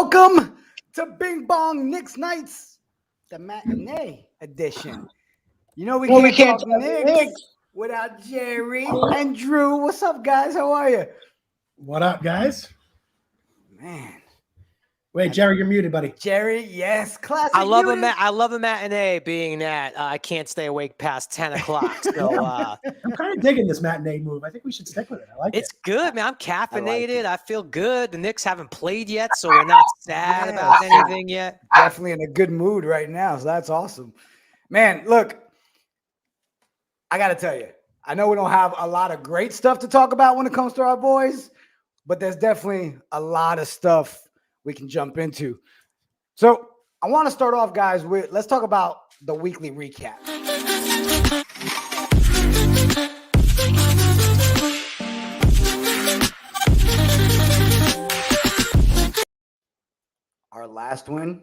Welcome to Bing Bong Knicks Nights, the matinee edition. You know we can't talk Knicks without Jerry and Drew. What's up, guys? How are you? What up, guys? Man. Wait, Jerry, you're muted, buddy. Jerry, yes, classic. I love a matinee being that I can't stay awake past 10 o'clock. So I'm kind of digging this matinee move. I think we should stick with it. I like it. It's good, man. I'm caffeinated. I feel good. The Knicks haven't played yet, so we're not sad about anything yet. Definitely in a good mood right now, so that's awesome. Man, look, I got to tell you, I know we don't have a lot of great stuff to talk about when it comes to our boys, but there's definitely a lot of stuff we can jump into. So I want to start off, guys, with let's talk about the weekly recap. Our last win,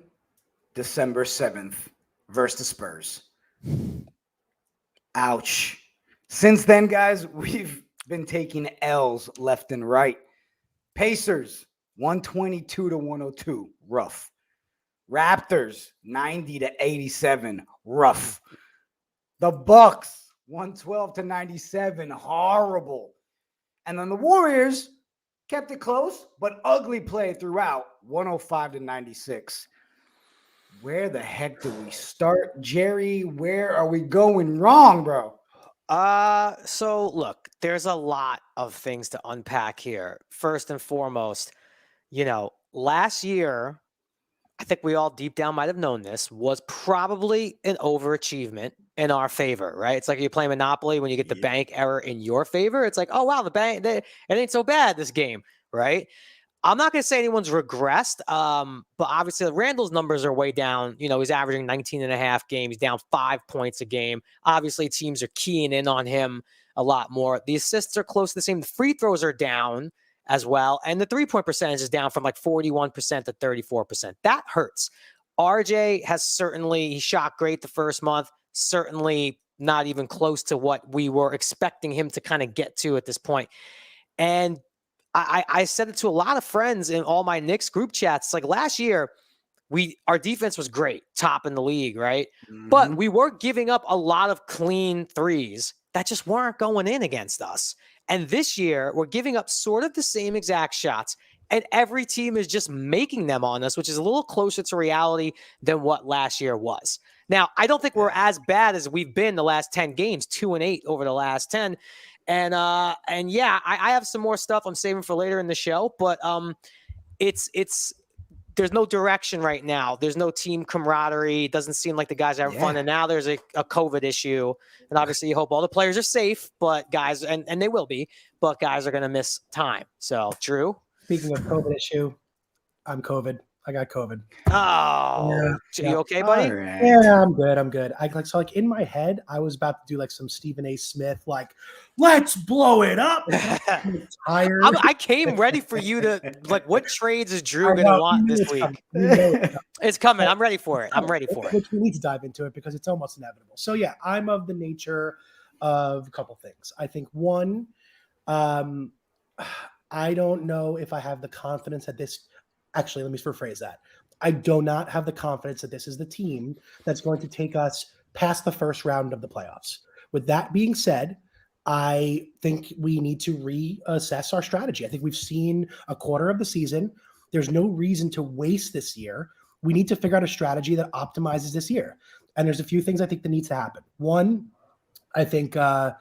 December 7th, versus the Spurs. Ouch. Since then, guys, we've been taking L's left and right. Pacers, 122-102, rough. Raptors, 90-87, rough. The Bucks, 112-97, horrible. And then the Warriors kept it close, but ugly play throughout, 105-96. Where the heck do we start, Jerry? Where are we going wrong, bro? So look, there's a lot of things to unpack here. First and foremost, last year, I think we all deep down might have known this, was probably an overachievement in our favor, right? It's like you play Monopoly when you get the bank error in your favor. It's like, oh, wow, it ain't so bad this game, right? I'm not going to say anyone's regressed, but obviously Randall's numbers are way down. He's averaging 19 and a half games, down 5 points a game. Obviously, teams are keying in on him a lot more. The assists are close to the same. The free throws are down as well. And the three-point percentage is down from like 41% to 34%. That hurts. RJ has he shot great the first month, certainly not even close to what we were expecting him to kind of get to at this point. And I said it to a lot of friends in all my Knicks group chats. Like last year, our defense was great, top in the league, right? Mm-hmm. But we were giving up a lot of clean threes that just weren't going in against us. And this year, we're giving up sort of the same exact shots, and every team is just making them on us, which is a little closer to reality than what last year was. Now, I don't think we're as bad as we've been the last 10 games, 2-8 over the last 10. And yeah, I have some more stuff I'm saving for later in the show, but there's no direction right now. There's no team camaraderie. It doesn't seem like the guys are having fun. And now there's a COVID issue. And obviously you hope all the players are safe, but guys, and they will be, but guys are going to miss time. So, Drew? Speaking of COVID issue, I'm COVID. I got COVID. Oh, yeah. You okay, buddy? Right. Yeah, I'm good. So in my head, I was about to do like some Stephen A. Smith, like, let's blow it up. I'm tired. I came ready for you to what trades is Drew going to want this week? It's coming. I'm ready for it. Which we need to dive into it because it's almost inevitable. So yeah, I'm of the nature of a couple things. I think one, I don't know if I have the confidence that this. Actually, let me rephrase that. I do not have the confidence that this is the team that's going to take us past the first round of the playoffs. With that being said, I think we need to reassess our strategy. I think we've seen a quarter of the season. There's no reason to waste this year. We need to figure out a strategy that optimizes this year. And there's a few things I think that needs to happen. One, I think our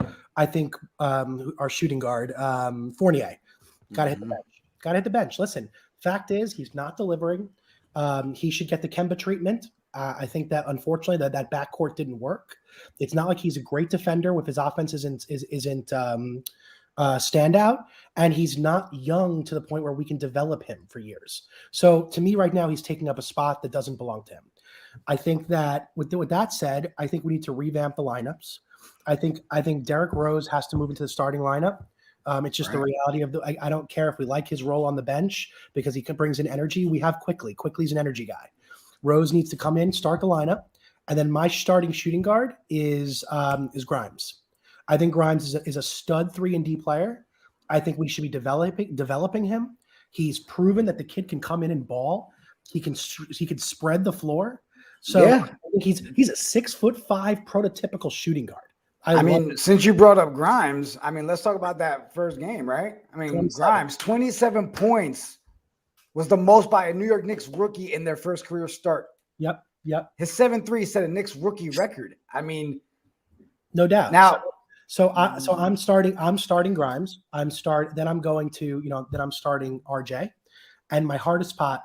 shooting guard, Fournier, got to hit the bench. Got to hit the bench. Listen. Fact is, he's not delivering. He should get the Kemba treatment. I think that unfortunately that backcourt didn't work. It's not like he's a great defender with his offense isn't standout, and he's not young to the point where we can develop him for years. So to me right now, he's taking up a spot that doesn't belong to him. I think that with that said, I think we need to revamp the lineups. I think Derrick Rose has to move into the starting lineup. It's just the reality of I don't care if we like his role on the bench because he brings in energy. We have Quickly. Quickly's an energy guy. Rose needs to come in, start the lineup. And then my starting shooting guard is Grimes. I think Grimes is a stud 3-and-D player. I think we should be developing him. He's proven that the kid can come in and ball. He can spread the floor. So Yeah. I think he's a 6'5" prototypical shooting guard. I mean, since you brought up Grimes, I mean, let's talk about that first game, right? I mean, 27. Grimes, 27 points was the most by a New York Knicks rookie in their first career start. Yep. His 7-3 set a Knicks rookie record. I mean, no doubt. Now, so I'm starting Grimes. I'm starting RJ. And my hardest spot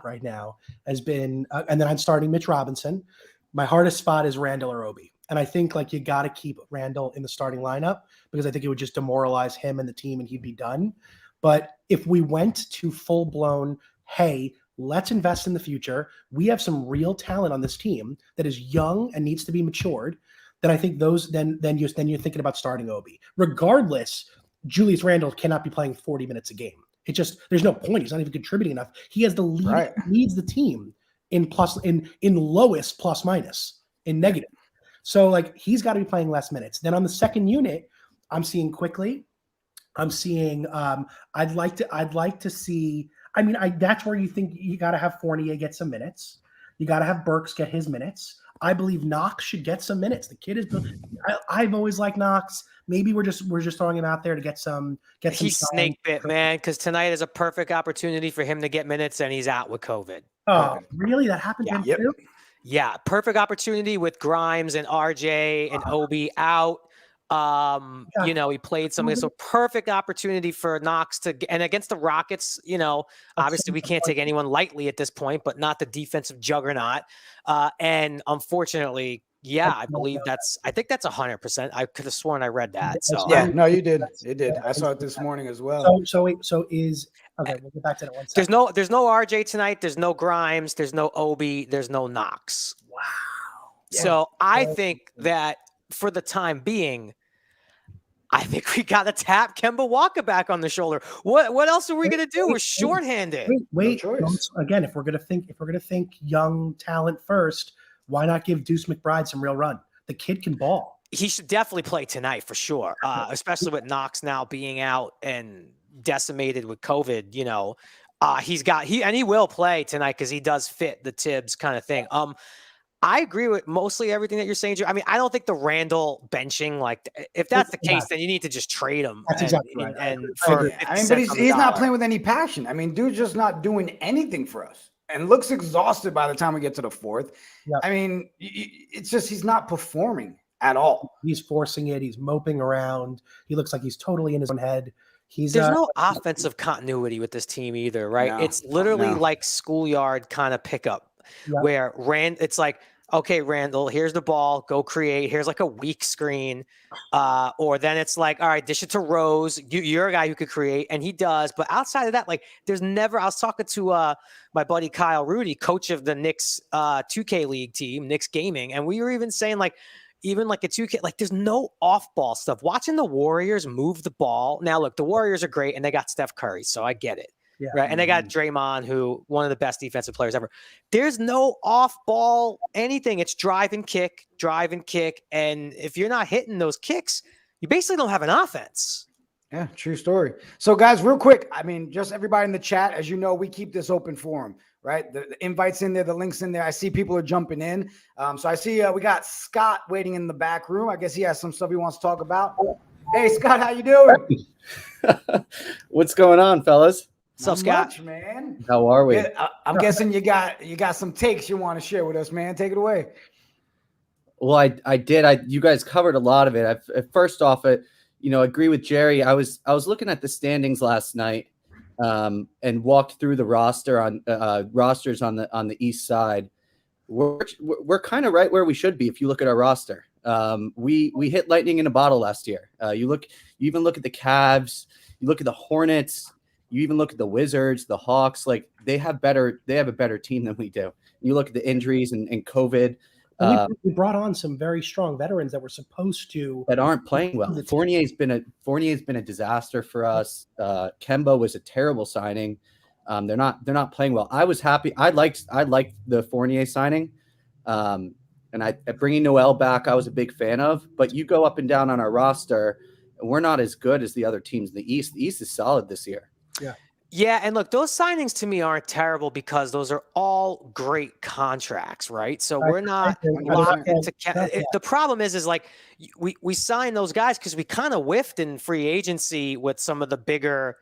right now has been, and then I'm starting Mitch Robinson. My hardest spot is Randall or Obi. And I think like you got to keep Randall in the starting lineup because I think it would just demoralize him and the team and he'd be done. But if we went to full blown, hey, let's invest in the future. We have some real talent on this team that is young and needs to be matured. Then I think then you're thinking about starting Obi. Regardless, Julius Randle cannot be playing 40 minutes a game. It just there's no point. He's not even contributing enough. He has the lead. Right. He leads the team in lowest plus minus in negative. So like he's got to be playing less minutes. Then on the second unit, I'm seeing Quickly. I'm seeing. I'd like to see. I mean, that's where you think you got to have Fournier get some minutes. You got to have Burks get his minutes. I believe Knox should get some minutes. The kid is. I've always liked Knox. Maybe we're just throwing him out there to get some. He's snake bit, man. Because tonight is a perfect opportunity for him to get minutes, and he's out with COVID. Oh, really? That happened to him too? Yeah, perfect opportunity with Grimes and RJ and Obi out. He played something. So perfect opportunity for Knox and against the Rockets, obviously we can't take anyone lightly at this point, but not the defensive juggernaut. And unfortunately, I think that's 100%. I could have sworn I read that. So yeah, no, you did. It did. I saw it this morning as well. So okay, we'll get back to that one second. There's no RJ tonight. There's no Grimes. There's no Obi. There's no Knox. Wow. Yeah. So I think that for the time being, I think we got to tap Kemba Walker back on the shoulder. What else are we going to do? We're shorthanded. Wait. Again, if we're going to think young talent first, why not give Deuce McBride some real run? The kid can ball. He should definitely play tonight for sure, especially with Knox now being out and decimated with COVID. He will play tonight because he does fit the Tibbs kind of thing. I agree with mostly everything that you're saying, Joe. I mean, I don't think the Randall benching, like, if that's the case, then you need to just trade him. That's exactly right. But he's not playing with any passion. I mean, dude's just not doing anything for us and looks exhausted by the time we get to the fourth. Yep. I mean, it's just he's not performing at all. He's forcing it. He's moping around. He looks like he's totally in his own head. There's no offensive continuity with this team either, right? No, it's literally like schoolyard kind of pickup. Yep. Where it's like, okay, Randall, here's the ball, go create. Here's like a weak screen. Or then it's like, all right, dish it to Rose. You're a guy who could create, and he does. But outside of that, like, there's never. I was talking to my buddy Kyle Rudy, coach of the Knicks 2K League team, Knicks Gaming, and we were even saying like, even like a 2K, like there's no off-ball stuff. Watching the Warriors move the ball. Now, look, the Warriors are great, and they got Steph Curry, so I get it. Yeah. Right. And they got Draymond, who one of the best defensive players ever. There's no off ball anything. It's drive and kick. And if you're not hitting those kicks, you basically don't have an offense. Yeah, true story. So guys, real quick, I mean, just everybody in the chat, as you know, we keep this open forum, right? The invites in there, the links in there. I see people are jumping in. So I see we got Scott waiting in the back room. I guess he has some stuff he wants to talk about. Hey, Scott, how you doing? What's going on, fellas? What's up, Scott? Much, man. How are we? Yeah, I'm guessing you got some takes you want to share with us, man. Take it away. Well, I did. You guys covered a lot of it. First off, agree with Jerry. I was looking at the standings last night, and walked through the rosters on the east side. We're kind of right where we should be if you look at our roster. We hit lightning in a bottle last year. You even look at the Cavs. You look at the Hornets. You even look at the Wizards, the Hawks, like they have a better team than we do. You look at the injuries and COVID. We brought on some very strong veterans that were supposed to that aren't playing well. Fournier's been a disaster for us. Kemba was a terrible signing. They're not playing well. I was happy. I liked the Fournier signing. And bringing Noel back, I was a big fan of. But you go up and down on our roster, and we're not as good as the other teams in the East. The East is solid this year. Yeah. Yeah, and look, those signings to me aren't terrible because those are all great contracts, right? So we're not locked into. The problem is like we sign those guys because we kind of whiffed in free agency with some of the bigger,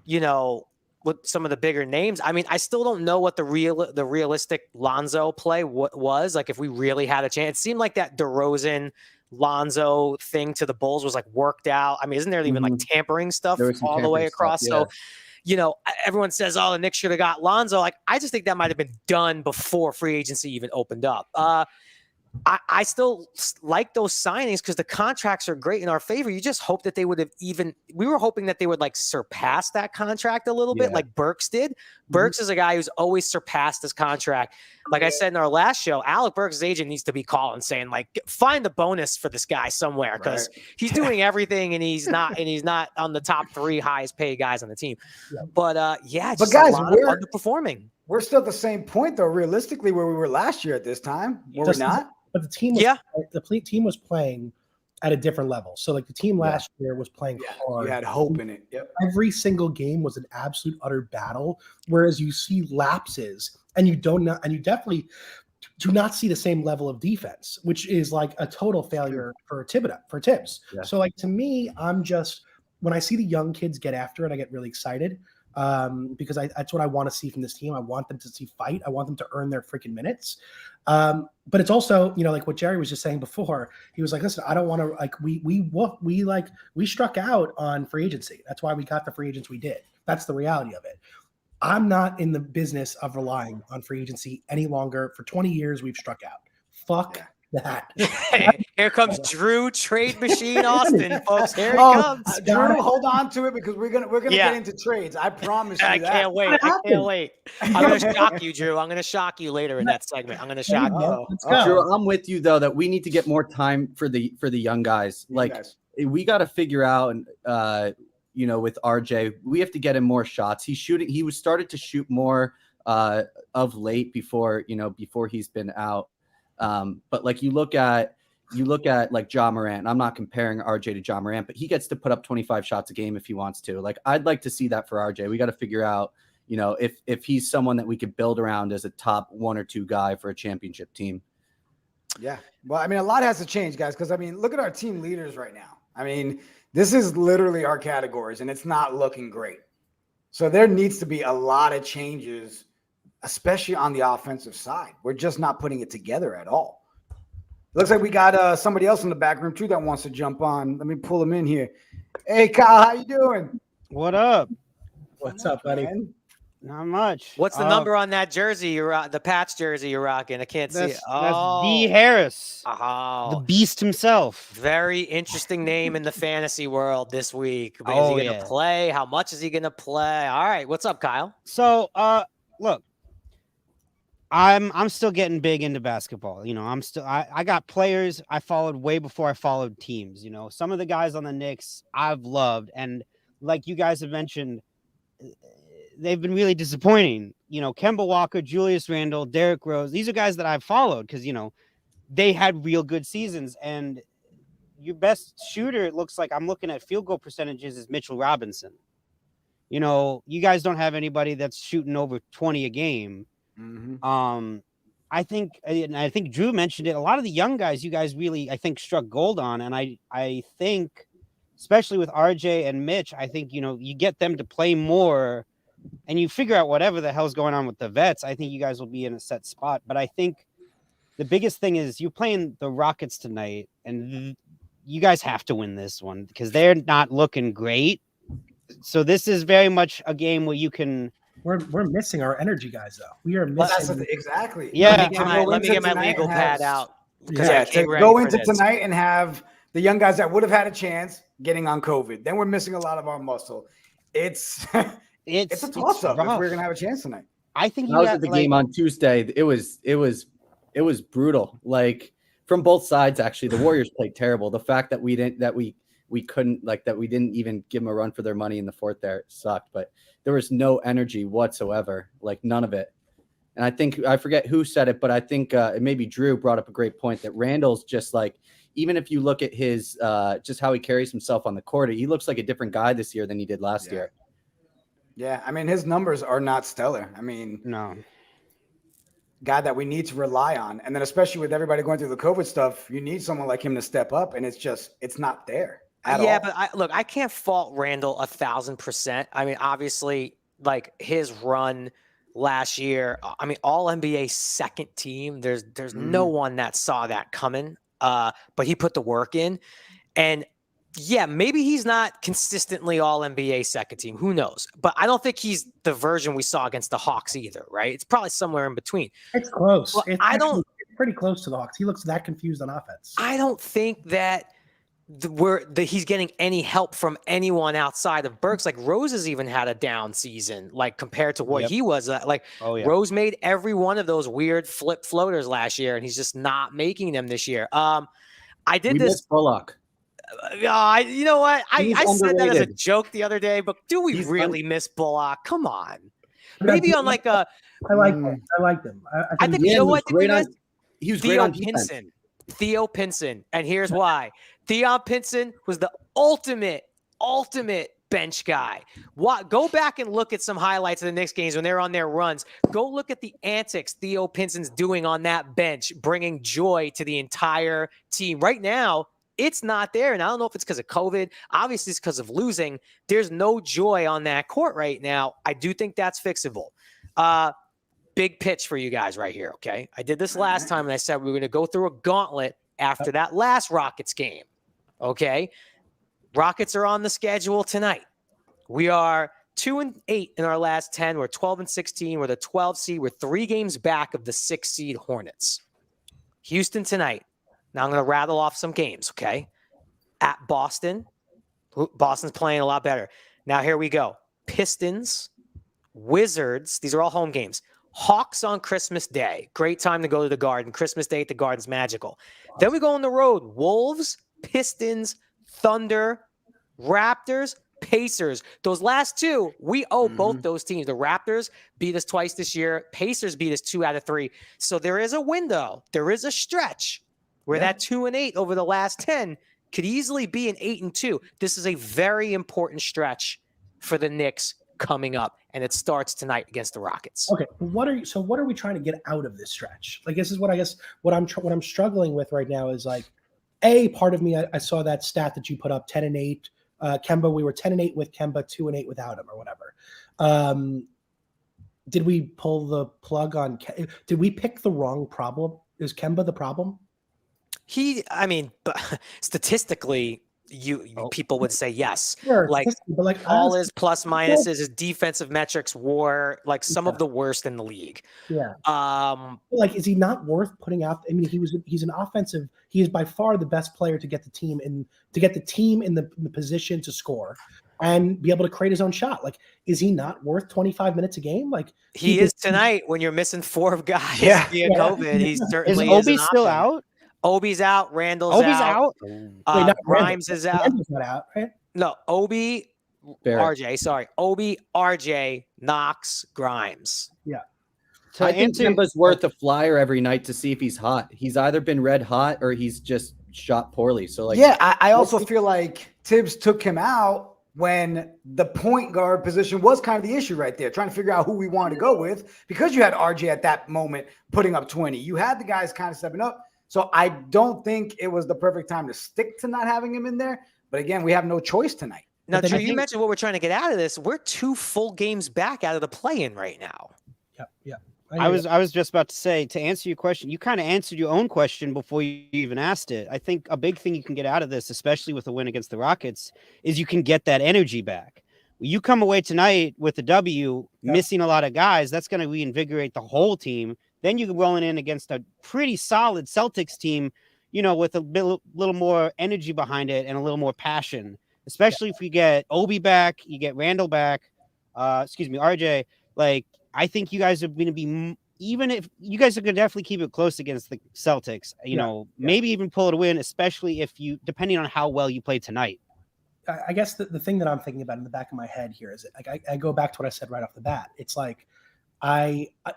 with some of the bigger names. I mean, I still don't know what the realistic Lonzo play was. Like, if we really had a chance, it seemed like that DeRozan Lonzo thing to the Bulls was like worked out. I mean, isn't there even like tampering stuff all the way across? Stuff, yeah. So, everyone says, oh, the Knicks should have got Lonzo. Like, I just think that might have been done before free agency even opened up. I still like those signings because the contracts are great in our favor. You just hope that they would have we were hoping that they would like surpass that contract a little bit like Burks did. Burks is a guy who's always surpassed his contract. Like I said in our last show, Alec Burks' agent needs to be calling saying like, find the bonus for this guy somewhere because he's doing everything and he's not on the top 3 highest paid guys on the team. But just guys, we're underperforming. We're still at the same point though, realistically, where we were last year at this time. Were we not? But the team was playing at a different level. So like the team last year was playing hard. You had hope in it. Yep. Every single game was an absolute utter battle. Whereas you see lapses and you definitely do not see the same level of defense, which is like a total failure for Tibbs. Yeah. So like to me, when I see the young kids get after it, I get really excited. Because that's what I want to see from this team. I want them to see fight. I want them to earn their freaking minutes. But it's also, like what Jerry was just saying before. He was like, listen, I don't want to like we struck out on free agency. That's why we got the free agents we did. That's the reality of it. I'm not in the business of relying on free agency any longer. For 20 years, we've struck out. Fuck that. Here comes Drew Trade Machine Austin, folks. Here he comes. Drew, hold on to it because we're gonna get into trades. I promise you. I can't wait. I'm gonna shock you, Drew. I'm gonna shock you later in that segment. I'm gonna shock you. Let's go. Drew, I'm with you though that we need to get more time for the young guys. We got to figure out with RJ, we have to get him more shots. He was started to shoot more of late before he's been out. But like you look at like Ja Morant. I'm not comparing RJ to Ja Morant, but he gets to put up 25 shots a game if he wants to. Like I'd like to see that for RJ. We got to figure out, if he's someone that we could build around as a top 1 or 2 guy for a championship team. Yeah. Well, I mean, a lot has to change, guys, because I mean, look at our team leaders right now. I mean, this is literally our categories, and it's not looking great. So there needs to be a lot of changes, especially on the offensive side. We're just not putting it together at all. Looks like we got somebody else in the back room too that wants to jump on. Let me pull him in here. Hey, Kyle, how you doing? What up? What's up, buddy? Man? Not much. What's the number on that jersey the Pats jersey you're rocking? I can't see it. That's D. Harris, the beast himself. Very interesting name in the fantasy world this week. Is he going to play? How much is he going to play? All right. What's up, Kyle? So, look, I'm still getting big into basketball. I got players I followed way before I followed teams. Some of the guys on the Knicks I've loved, and like you guys have mentioned, they've been really disappointing. Kemba Walker, Julius Randle, Derrick Rose. These are guys that I've followed because, they had real good seasons. And your best shooter, it looks like I'm looking at field goal percentages, is Mitchell Robinson. You guys don't have anybody that's shooting over 20 a game. Mm-hmm. I think Drew mentioned it. A lot of the young guys, you guys really, I think, struck gold on. And I think, especially with RJ and Mitch, I think, you get them to play more and you figure out whatever the hell's going on with the vets. I think you guys will be in a set spot. But I think the biggest thing is you're playing the Rockets tonight, and you guys have to win this one because they're not looking great. So this is very much a game where you can. We're missing our energy guys, though. We are missing. Exactly. Yeah. Let me get my legal pad out. Yeah, to go into tonight and have the young guys that would have had a chance getting on COVID. Then we're missing a lot of our muscle. It's a toss-up if we're gonna have a chance tonight. I think I was at the game on Tuesday. It was brutal. Like from both sides, actually. The Warriors played terrible. The fact that we didn't even give them a run for their money in the fourth there sucked. But there was no energy whatsoever, like none of it. And I think I forget who said it, but I think maybe Drew brought up a great point that Randall's just like, even if you look at his just how he carries himself on the court, he looks like a different guy this year than he did last year. Yeah, I mean, his numbers are not stellar. I mean, No. guy that we need to rely on. And then especially with everybody going through the COVID stuff, you need someone like him to step up, and it's not there at all. But I can't fault Randall 1,000%. I mean, obviously, like his run last year, I mean, all NBA second team. There's no one that saw that coming. But he put the work in, and yeah, maybe he's not consistently all NBA second team. Who knows? But I don't think he's the version we saw against the Hawks either, right? It's probably somewhere in between. It's close. Well, It's pretty close to the Hawks. He looks that confused on offense. I don't think that he's getting any help from anyone outside of Burks. Like Rose has even had a down season, like compared to what he was. Rose made every one of those weird flip floaters last year, and he's just not making them this year. I did this. Bullock. You know what? I said that as a underrated. joke the other day, but do we really miss Bullock? Come on. Maybe on like a. I like him. I liked him. I think you know what? He was great on defense. Theo Pinson. And here's why. Theo Pinson was the ultimate bench guy. Go back and look at some highlights of the Knicks games when they're on their runs. Go look at the antics Theo Pinson's doing on that bench, bringing joy to the entire team. Right now, it's not there. And I don't know if it's because of COVID. Obviously, it's because of losing. There's no joy on that court right now. I do think that's fixable. Big pitch for you guys right here, okay? I did this last time, and I said we were going to go through a gauntlet after that last Rockets game, okay? Rockets are on the schedule tonight. We are 2-8 in our last 10. We're 12-16. We're the 12 seed. We're 3 games back of the 6 seed Hornets. Houston tonight. Now I'm going to rattle off some games, okay? At Boston. Boston's playing a lot better. Now here we go. Pistons, Wizards. These are all home games. Hawks on Christmas Day. Great time to go to the Garden. Christmas Day at the Garden's magical. Then we go on the road. Wolves, Pistons, Thunder, Raptors, Pacers. Those last 2, we owe both those teams. The Raptors beat us twice this year. Pacers beat us 2 out of 3. So there is a window. There is a stretch where that 2-8 over the last 10 could easily be an 8-2. This is a very important stretch for the Knicks coming up, and it starts tonight against the Rockets. Okay, what are we trying to get out of this stretch? Like, this is what what I'm struggling with right now is like, part of me, I saw that stat that you put up, 10-8. Kemba, we were 10-8 with Kemba, 2-8 without him, or whatever. Did we pull the plug on? Did we pick the wrong problem? Is Kemba the problem? But statistically, people would say yes. Sure, like all his plus minuses, his defensive metrics were like some of the worst in the league. Yeah. Like, is he not worth putting out? I mean, he's an offensive. He is by far the best player to get the team in the position to score and be able to create his own shot. Like, is he not worth 25 minutes a game? Like he is tonight when you're missing 4 guys via COVID. He certainly is. Obi still out? Obi's out. Randall's out. Grimes is out. Randall's not out, right? No, Obi, RJ. Sorry, Obi, RJ, Knox, Grimes. Yeah. I think Kemba's worth a flyer every night to see if he's hot. He's either been red hot or he's just shot poorly. So I also feel like Tibbs took him out when the point guard position was kind of the issue right there, trying to figure out who we wanted to go with, because you had RJ at that moment putting up 20. You had the guys kind of stepping up. So I don't think it was the perfect time to stick to not having him in there. But again, we have no choice tonight. Now, Drew, you mentioned what we're trying to get out of this. We're 2 full games back out of the play-in right now. Yeah. I was just about to say, to answer your question, you kind of answered your own question before you even asked it. I think a big thing you can get out of this, especially with a win against the Rockets, is you can get that energy back. You come away tonight with a W, missing a lot of guys, that's going to reinvigorate the whole team. Then you're rolling in against a pretty solid Celtics team, with a little more energy behind it and a little more passion, especially if you get Obi back, you get Randall back, RJ. Like, I think you guys are going to be, even if you guys are going to definitely keep it close against the Celtics, maybe even pull it a win, especially depending on how well you play tonight. I guess the thing that I'm thinking about in the back of my head here is like, I go back to what I said right off the bat. It's like,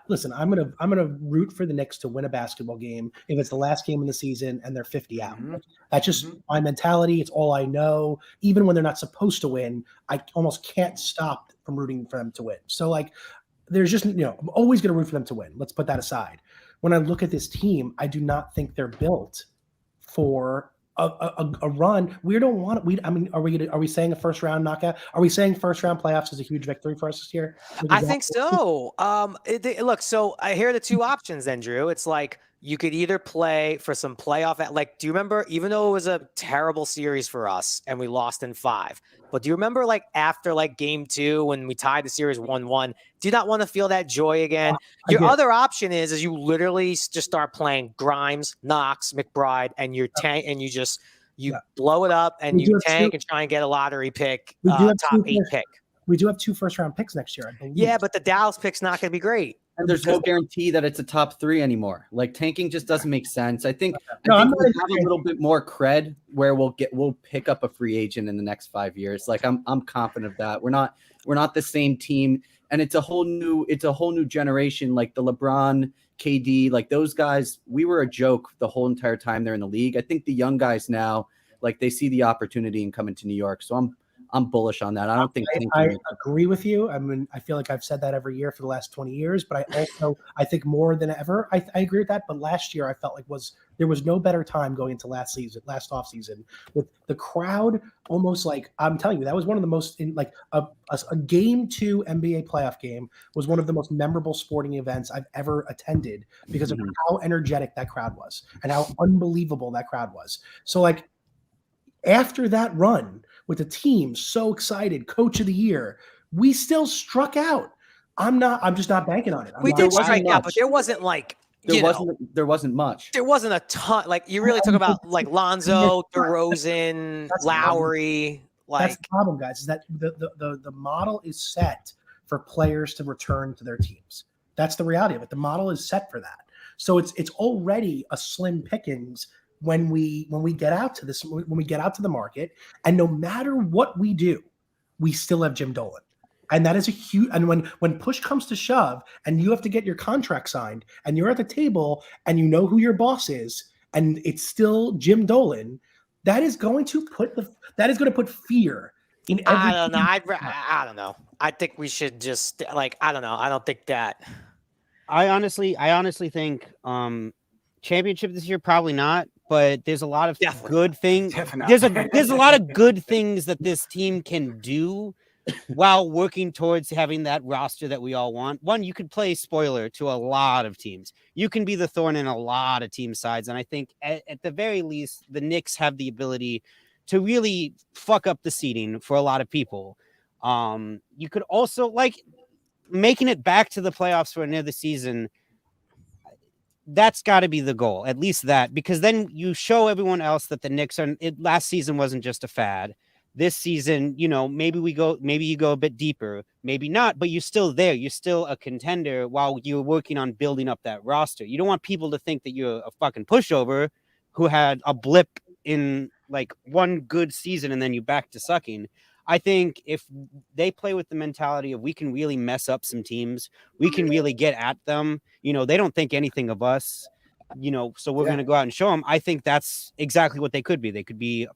Listen. I'm gonna root for the Knicks to win a basketball game if it's the last game of the season and they're 50 out. Mhm. That's just my mentality. It's all I know. Even when they're not supposed to win, I almost can't stop from rooting for them to win. So like, there's just I'm always gonna root for them to win. Let's put that aside. When I look at this team, I do not think they're built for a run. We don't want it. Are we saying a first round knockout? Are we saying first round playoffs is a huge victory for us this year? I think so. Look, so I hear the two options then, Drew. It's like you could either play for some playoff like, do you remember, even though it was a terrible series for us and we lost in 5, but do you remember like after like game 2 when we tied the series 1-1, do you not want to feel that joy again? Your other option is you literally just start playing Grimes, Knox, McBride, and you tank and you blow it up and you tank and try and get a lottery pick, top 8 pick. We do have 2 first round picks next year, I believe. Yeah, but the Dallas pick's not going to be great. And there's no guarantee that it's a top 3 anymore. Like tanking just doesn't make sense. I think No, I think we have a little bit more cred where we'll pick up a free agent in the next 5 years. Like I'm confident of that. We're not the same team, and it's a whole new generation. Like the LeBron, KD, like those guys, we were a joke the whole entire time they're in the league. I think the young guys now, like they see the opportunity and coming to New York. So I'm bullish on that. I don't think I agree with you. I mean, I feel like I've said that every year for the last 20 years, but I think more than ever, I agree with that. But last year I felt like there was no better time going into last off season with the crowd almost like, I'm telling you, that was one of the most a game 2 NBA playoff game was one of the most memorable sporting events I've ever attended because of how energetic that crowd was and how unbelievable that crowd was. So like after that run, with the team so excited, coach of the year, we still struck out. I'm just not banking on it. We did strike out, but there wasn't like there wasn't much. There wasn't a ton. Like you really talk about like Lonzo, DeRozan, Lowry. That's the problem, guys, is that the model is set for players to return to their teams. That's the reality of it. The model is set for that. So it's already a slim pickings when we get out to the market, and no matter what we do, we still have Jim Dolan. And that is a huge, and when push comes to shove and you have to get your contract signed and you're at the table and you know who your boss is and it's still Jim Dolan, that is going to put fear in every. I don't know. I don't know. I think we should just I don't know. I don't think that. I honestly think championship this year, probably not. But there's a lot of good things. There's a lot of good things that this team can do while working towards having that roster that we all want. One, you could play spoiler to a lot of teams. You can be the thorn in a lot of team sides. And I think at the very least, the Knicks have the ability to really fuck up the seeding for a lot of people. You could also making it back to the playoffs for another season. That's got to be the goal, at least that, because then you show everyone else that the Knicks last season wasn't just a fad. This season, maybe you go a bit deeper, maybe not, but you're still there. You're still a contender while you're working on building up that roster. You don't want people to think that you're a fucking pushover who had a blip in like one good season and then you back to sucking. I think if they play with the mentality of we can really mess up some teams, we can really get at them. They don't think anything of us, so we're going to go out and show them. I think that's exactly what they could be. They could be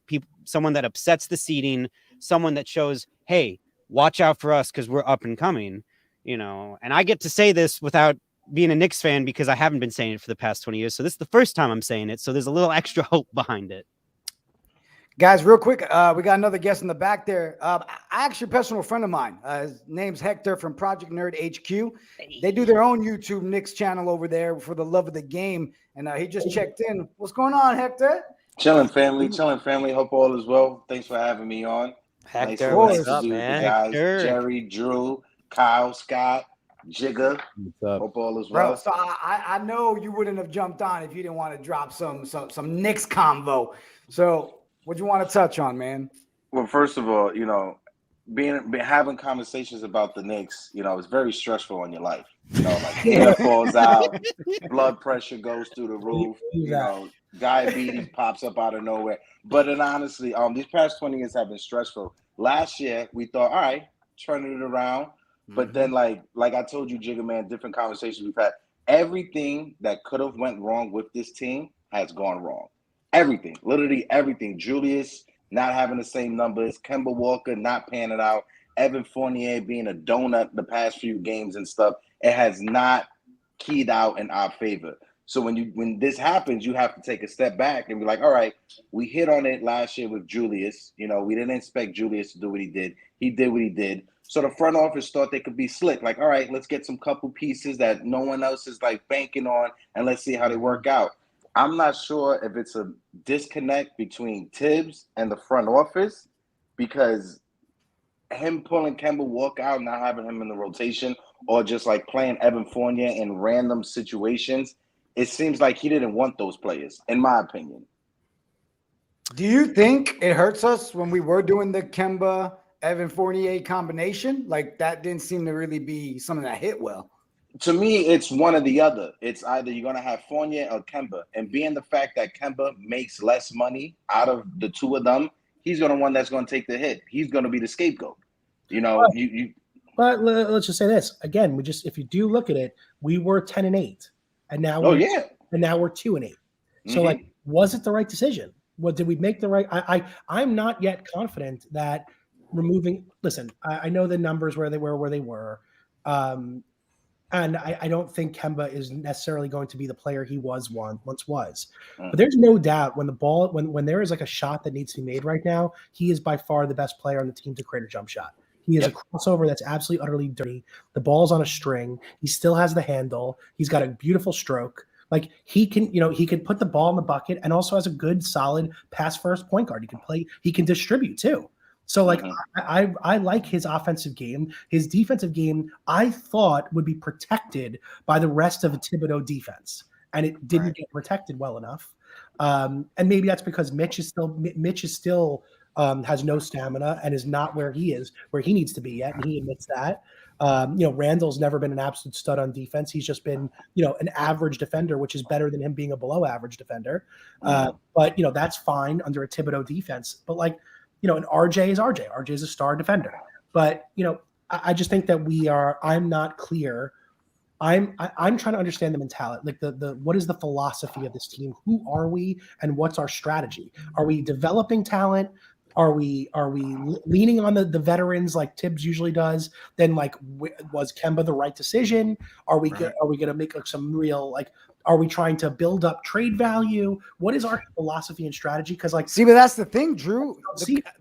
someone that upsets the seeding, someone that shows, hey, watch out for us because we're up and coming, and I get to say this without being a Knicks fan because I haven't been saying it for the past 20 years. So this is the first time I'm saying it. So there's a little extra hope behind it. Guys, real quick, we got another guest in the back there. Actually, a personal friend of mine. His name's Hector from Project Nerd HQ. They do their own YouTube Knicks channel over there for the love of the game. And he just checked in. What's going on, Hector? Chilling, family. Hope all is well. Thanks for having me on. Hector, nice what's up, man? Guys, Jerry, Drew, Kyle, Scott, Jigga. Hope all is well. Bro, so I know you wouldn't have jumped on if you didn't want to drop some Knicks convo. So what do you want to touch on, man? Well, first of all, having conversations about the Knicks, it's very stressful on your life. Hair falls out, blood pressure goes through the roof, diabetes pops up out of nowhere. But then honestly, these past 20 years have been stressful. Last year, we thought, all right, turning it around. But then, like I told you, Jigga Man, different conversations we've had. Everything that could have went wrong with this team has gone wrong. Everything, literally everything. Julius not having the same numbers, Kemba Walker not panning out, Evan Fournier being a donut the past few games and stuff. It has not keyed out in our favor. So when this happens, you have to take a step back and be like, all right, we hit on it last year with Julius. You know, we didn't expect Julius to do what he did. He did what he did. So the front office thought they could be slick. Like, all right, let's get some couple pieces that no one else is like banking on, and let's see how they work out. I'm not sure if it's a disconnect between Tibbs and the front office, because him pulling Kemba Walker out, not having him in the rotation, or just like playing Evan Fournier in random situations, it seems like he didn't want those players, in my opinion. Do you think it hurts us when we were doing the Kemba Evan Fournier combination? Like, that didn't seem to really be something that hit well. To me, it's one or the other. It's either you're going to have Fournier or Kemba. And being the fact that Kemba makes less money out of the two of them, he's going to one that's going to take the hit. He's going to be the scapegoat. You know, But let's just say this again. If you do look at it, we were 10-8, and now we're 2-8. So like, was it the right decision? Did we make the right? I'm not yet confident that removing. Listen, I know the numbers where they were. And I don't think Kemba is necessarily going to be the player he once was. But there's no doubt when there is like a shot that needs to be made right now, he is by far the best player on the team to create a jump shot. He is a crossover that's absolutely utterly dirty. The ball's on a string. He still has the handle. He's got a beautiful stroke. Like, he can put the ball in the bucket, and also has a good, solid pass first point guard. He can play. He can distribute too. So like, I like his offensive game. His defensive game, I thought, would be protected by the rest of the Thibodeau defense, and it didn't get protected well enough. And maybe that's because Mitch is still has no stamina and is not where he needs to be yet, and he admits that. Randall's never been an absolute stud on defense. He's just been, an average defender, which is better than him being a below average defender. But that's fine under a Thibodeau defense. But like, and RJ is RJ. RJ is a star defender. But, I just think that I'm not clear. I'm trying to understand the mentality, like the what is the philosophy of this team? Who are we, and what's our strategy? Are we developing talent? Are we leaning on the veterans like Tibbs usually does? Then like, was Kemba the right decision? Are we going to make like some real, like, are we trying to build up trade value? What is our philosophy and strategy? Because like, but that's the thing, Drew.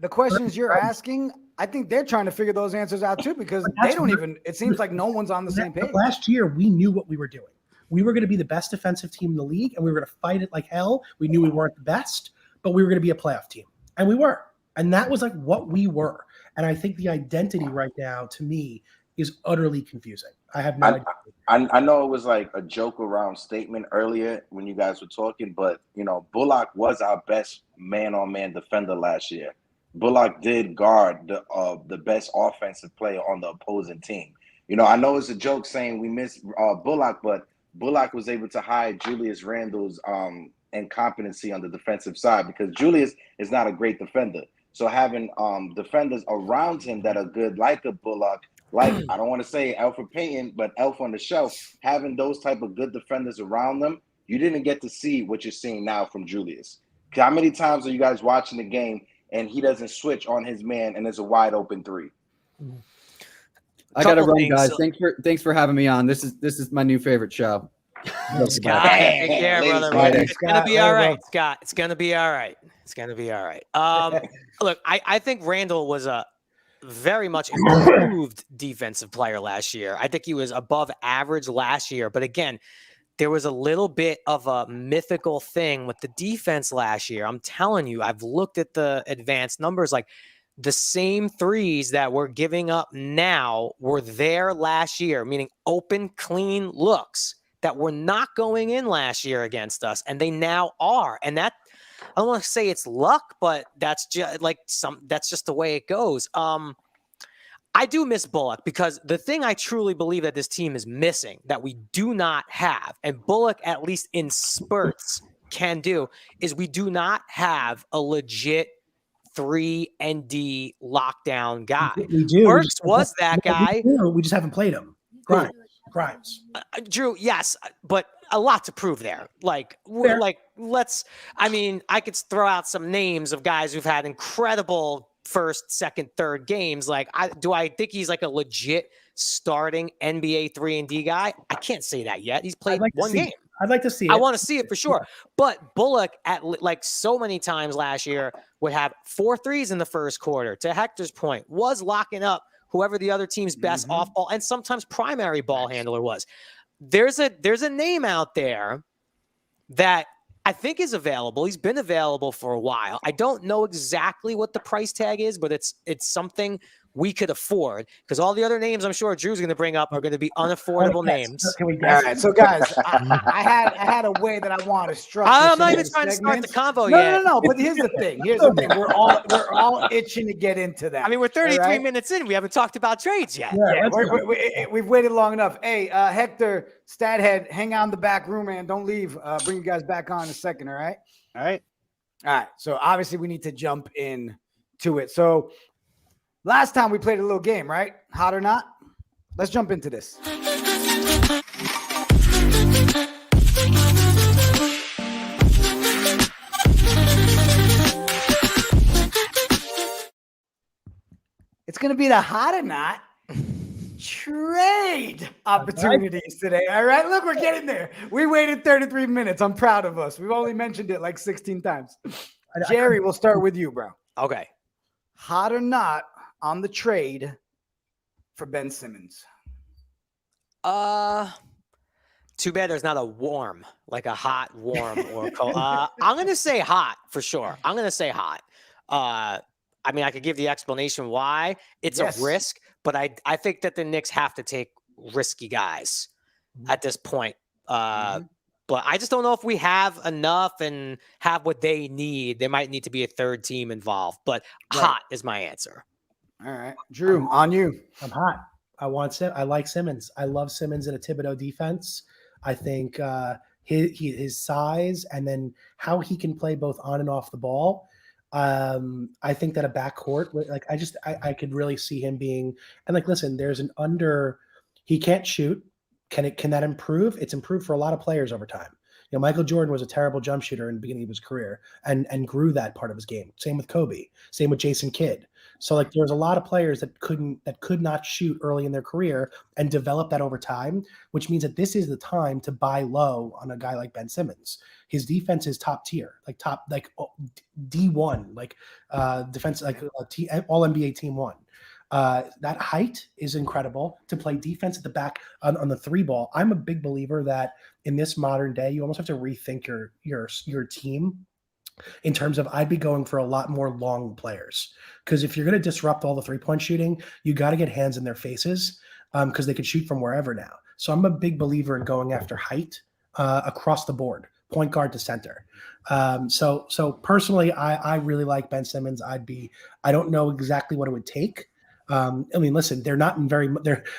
The questions you're asking, I think they're trying to figure those answers out too, because they don't even. It seems like no one's on the same page. Last year, we knew what we were doing. We were going to be the best defensive team in the league, and we were going to fight it like hell. We knew we weren't the best, but we were going to be a playoff team, and we were. And that was like what we were. And I think the identity right now, to me, is utterly confusing. I have no idea. I know it was like a joke around statement earlier when you guys were talking, but Bullock was our best man-on-man defender last year. Bullock did guard the best offensive player on the opposing team. I know it's a joke saying we miss Bullock, but Bullock was able to hide Julius Randle's incompetency on the defensive side, because Julius is not a great defender. So having defenders around him that are good, like a Bullock, like, I don't want to say Alfred Payton, but Elf on the Shelf, having those type of good defenders around them, you didn't get to see what you're seeing now from Julius. How many times are you guys watching the game and he doesn't switch on his man and it's a wide open three? I got to run, guys. Thanks for having me on. This is my new favorite show. Scott, take care, brother. It's gonna be all right, Scott. It's gonna be all right. It's gonna be all right. Look, I think Randall was a very much improved defensive player last year. I think he was above average last year, but again, there was a little bit of a mythical thing with the defense last year. I'm telling you, I've looked at the advanced numbers, like the same threes that we're giving up now were there last year, meaning open, clean looks that were not going in last year against us, and they now are. And that, I don't want to say it's luck, but that's just that's just the way it goes. I do miss Bullock, because the thing I truly believe that this team is missing, that we do not have, and Bullock, at least in spurts, can do, is we do not have a legit 3 and D lockdown guy. We do. Burks was that guy. We just haven't played him. Grimes. Drew, yes, but a lot to prove there. Like, Fair. I mean, I could throw out some names of guys who've had incredible first, second, third games. Like, do I think he's like a legit starting NBA 3 and D guy? I can't say that yet. He's played one game. I'd like to see it. I want to see it for sure. But Bullock, at like so many times last year, would have 4 threes in the first quarter. To Hector's point, was locking up whoever the other team's best off ball and sometimes primary ball handler was. There's a name out there that I think is available. He's been available for a while. I don't know exactly what the price tag is, but it's something we could afford, because all the other names I'm sure Drew's going to bring up are going to be unaffordable names. Can we All guess? right, so guys, I had a way that I want to structure. I'm not some even of the trying to start the segments. convo No, yet. no. But here's the thing. We're all itching to get into that. I mean, we're 33 all right? minutes in. We haven't talked about trades yet. Yeah, We've waited long enough. Hey, Hector, Stathead, hang out in the back room, man. Don't leave. Bring you guys back on in a second, all right? All right. All right. So obviously we need to jump in to it. So last time we played a little game, right? Hot or not? Let's jump into this. It's going to be the hot or not trade opportunities today. All right. Look, we're getting there. We waited 33 minutes. I'm proud of us. We've only mentioned it like 16 times. Jerry, we'll start with you, bro. Okay. Hot or not on the trade for Ben Simmons? Too bad there's not a warm, like a hot, warm, or cold. I'm going to say hot for sure. I'm going to say hot. I mean, I could give the explanation why. It's a risk, but I think that the Knicks have to take risky guys at this point. But I just don't know if we have enough and have what they need. There might need to be a third team involved, but hot is my answer. All right. Drew, on you. I'm hot. I like Simmons. I love Simmons in a Thibodeau defense. I think his size and then how he can play both on and off the ball. I think that a backcourt, like I could really see him being, and like, listen, there's he can't shoot. Can that improve? It's improved for a lot of players over time. You know, Michael Jordan was a terrible jump shooter in the beginning of his career and grew that part of his game. Same with Kobe, same with Jason Kidd. So like there's a lot of players that could not shoot early in their career and develop that over time, which means that this is the time to buy low on a guy like Ben Simmons. His defense is top tier, like D1, like defense, like all NBA team 1. That height is incredible to play defense at the back on the 3 ball. I'm a big believer that in this modern day, you almost have to rethink your team in terms of I'd be going for a lot more long players, because if you're going to disrupt all the 3-point shooting, you got to get hands in their faces because they could shoot from wherever now. So I'm a big believer in going after height across the board, point guard to center. So personally, I really like Ben Simmons. I don't know exactly what it would take. I mean, listen,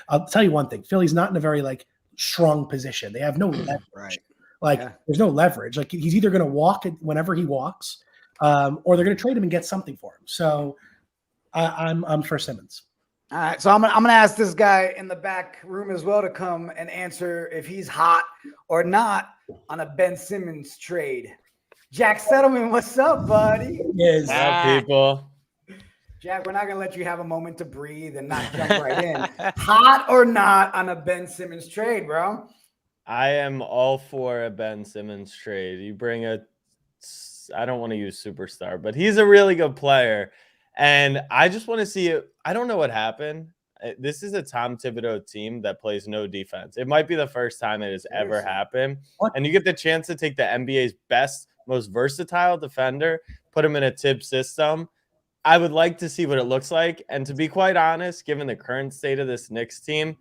I'll tell you one thing. Philly's not in a very like strong position. They have no leverage. Right. There's no leverage. Like he's either going to walk whenever he walks, or they're going to trade him and get something for him. So I'm for Simmons. All right. So I'm gonna ask this guy in the back room as well to come and answer if he's hot or not on a Ben Simmons trade. Jack Settleman, what's up, buddy? Yes. People. Jack, we're not going to let you have a moment to breathe and not jump right in. Hot or not on a Ben Simmons trade, bro? I am all for a Ben Simmons trade. You bring I don't want to use superstar, but he's a really good player. And I just want to see it. I don't know what happened. This is a Tom Thibodeau team that plays no defense. It might be the first time it has ever happened. And you get the chance to take the NBA's best, most versatile defender, put him in a Thib system. I would like to see what it looks like. And to be quite honest, given the current state of this Knicks team,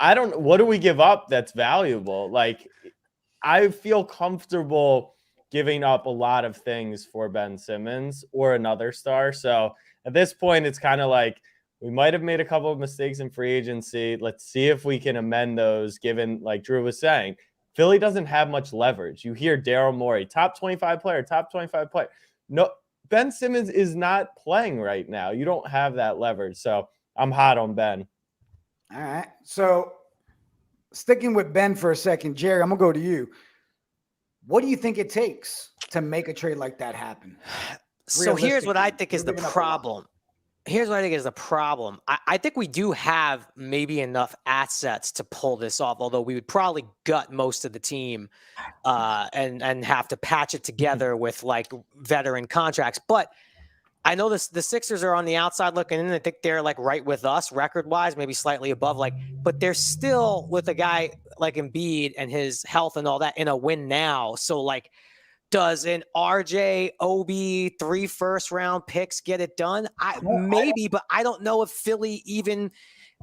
what do we give up that's valuable? Like, I feel comfortable giving up a lot of things for Ben Simmons or another star. So at this point, it's kind of like we might have made a couple of mistakes in free agency. Let's see if we can amend those, given, like Drew was saying, Philly doesn't have much leverage. You hear Daryl Morey, top 25 player, top 25 player. No, Ben Simmons is not playing right now. You don't have that leverage. So I'm hot on Ben. All right. So sticking with Ben for a second, Jerry, I'm going to go to you. What do you think it takes to make a trade like that happen? So here's what I think is the Realistically, you're giving up a lot. problem. Here's what I think is the problem. I think we do have maybe enough assets to pull this off, although we would probably gut most of the team and have to patch it together with like veteran contracts. But I know the Sixers are on the outside looking in. I think they're like right with us record-wise, maybe slightly above. But they're still with a guy like Embiid and his health and all that in a win now. So like, does an RJ, Obi, 3 first-round picks get it done? Maybe, but I don't know if Philly even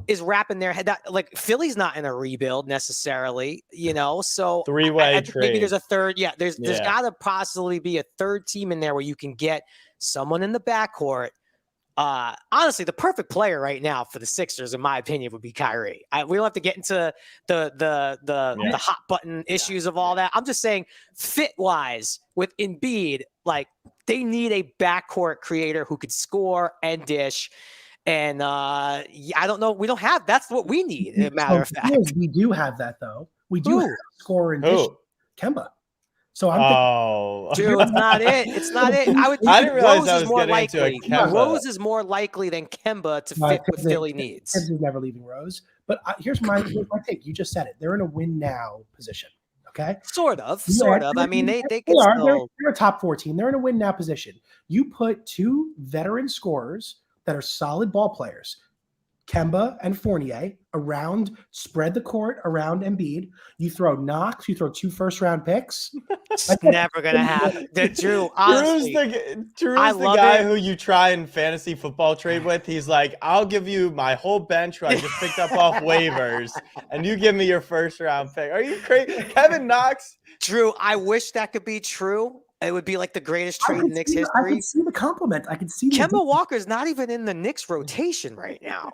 is wrapping their head. Like Philly's not in a rebuild necessarily, you know. So Three-way trade. Maybe there's a third. Yeah, there's Yeah. got to possibly be a third team in there where you can get someone in the backcourt. Honestly, the perfect player right now for the Sixers, in my opinion, would be Kyrie. We don't have to get into the hot button issues of all that. I'm just saying, fit wise, with Embiid, like they need a backcourt creator who could score and dish. And I don't know. We don't have. That's what we need. As a matter of fact, we do have that though. We do have score and dish. Who? Kemba. So I'm dude, it's not it. It's not it. I didn't realize Rose I is was more getting into a likely. Kemba. Rose is more likely than Kemba to fit what Philly needs. Kemba's never leaving Rose. But here's my take. You just said it. They're in a win now position. Okay. Sort of. Yeah, I mean, they they can are. still. They're a top 4 team. They're in a win now position. You put 2 veteran scorers that are solid ball players, Kemba and Fournier, around, spread the court around Embiid. You throw Knox, you throw 2 first-round picks. It's never gonna happen. Drew, honestly, Drew's the guy who you try and fantasy football trade with. He's like, I'll give you my whole bench who I just picked up off waivers, and you give me your first-round pick. Are you crazy? Kevin Knox? Drew, I wish that could be true. It would be like the greatest trade in Knicks history. I can see the compliment. I can see Kemba Walker's not even in the Knicks rotation right now.